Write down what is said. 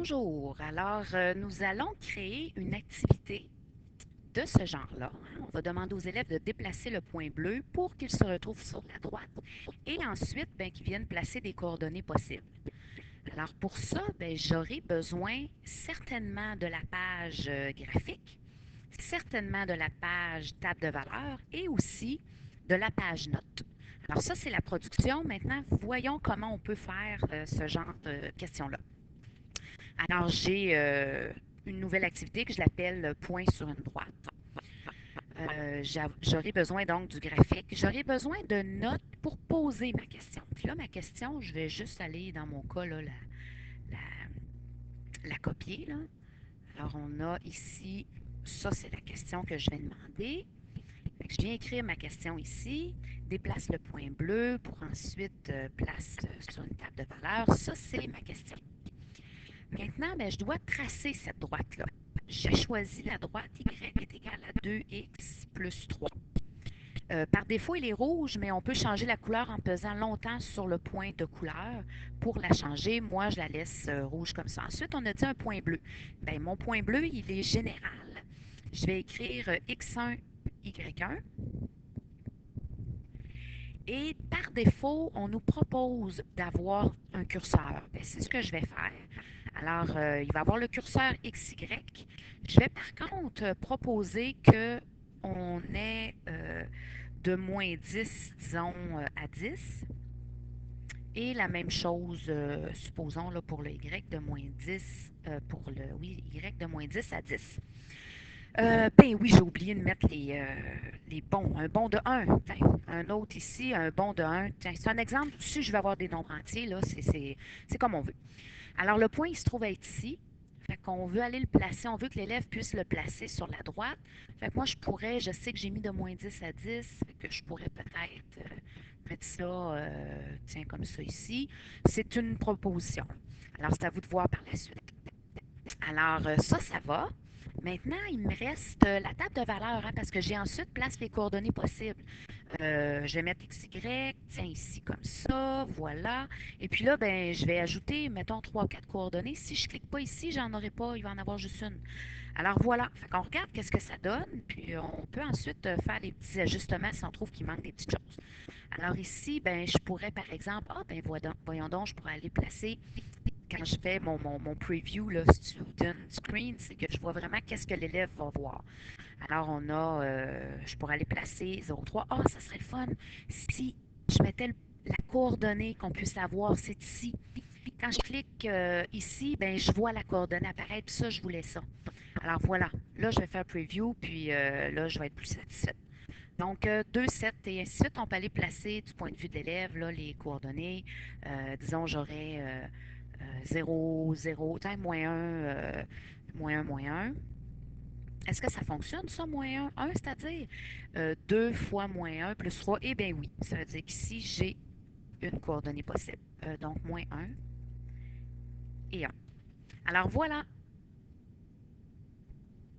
Bonjour. Alors, nous allons créer une activité de ce genre-là. On va demander aux élèves de déplacer le point bleu pour qu'ils se retrouvent sur la droite et ensuite, ben, qu'ils viennent placer des coordonnées possibles. Alors, pour ça, ben, j'aurai besoin certainement de la page graphique, certainement de la page table de valeur et aussi de la page notes. Alors, ça, c'est la production. Maintenant, voyons comment on peut faire ce genre de questions-là. Alors, j'ai une nouvelle activité que je l'appelle point sur une droite. J'aurai besoin donc du graphique. J'aurai besoin de notes pour poser ma question. Puis là, ma question, je vais juste aller dans mon cas, là, la copier. Là. Alors, on a ici, ça c'est la question que je vais demander. Je viens écrire ma question ici, déplace le point bleu pour ensuite place sur une table de valeur. Ça, c'est ma question. Maintenant, ben, je dois tracer cette droite-là. J'ai choisi la droite y est égale à 2x plus 3. Par défaut, il est rouge, mais on peut changer la couleur en pesant longtemps sur le point de couleur pour la changer. Moi, je la laisse rouge comme ça. Ensuite, on a dit un point bleu. Bien, mon point bleu, il est général. Je vais écrire x1, y1. Et par défaut, on nous propose d'avoir un curseur. Bien, c'est ce que je vais faire. Alors, il va y avoir le curseur XY. Je vais par contre proposer qu'on ait de moins 10, disons, à 10. Et la même chose, supposons là, pour le Y de moins 10, pour le oui, Y de moins 10 à 10. Ben oui, j'ai oublié de mettre les bons. Un bon de 1. Tiens, un autre ici, un bon de 1. Tiens, c'est un exemple. Si je vais avoir des nombres entiers, là, c'est comme on veut. Alors, le point, il se trouve à être ici. Fait qu'on veut aller le placer, on veut que l'élève puisse le placer sur la droite. Fait que moi, je sais que j'ai mis de moins 10 à 10, fait que je pourrais peut-être mettre ça, tiens, comme ça ici. C'est une proposition. Alors, c'est à vous de voir par la suite. Alors, ça va. Maintenant, il me reste la table de valeur, hein, parce que j'ai ensuite place les coordonnées possibles. Je vais mettre XY, tiens, ici comme ça, voilà. Et puis là, ben, je vais ajouter, mettons, 3 ou 4 coordonnées. Si je ne clique pas ici, j'en aurai pas, il va en avoir juste une. Alors voilà, fait qu'on regarde qu'est-ce que ça donne, puis on peut ensuite faire des petits ajustements si on trouve qu'il manque des petites choses. Alors ici, ben, je pourrais par exemple, ben voyons donc, je pourrais aller placer quand je fais mon preview, là, student screen, c'est que je vois vraiment qu'est-ce que l'élève va voir. Alors, on a, je pourrais aller placer 0,3. Ah, ça serait le fun si je mettais la coordonnée qu'on puisse avoir, c'est ici. Quand je clique ici, ben, je vois la coordonnée apparaître, puis ça, je voulais ça. Alors voilà, là, je vais faire preview, puis là, je vais être plus satisfaite. Donc, 2, 7 et ainsi de suite, on peut aller placer du point de vue de l'élève, là, les coordonnées. Disons, j'aurais 0, 0, moins 1, moins 1, moins 1. Est-ce que ça fonctionne, ça, moins 1? 1, c'est-à-dire 2 fois moins 1 plus 3. Eh bien oui, ça veut dire qu'ici, j'ai une coordonnée possible. Donc, moins 1 et 1. Alors voilà,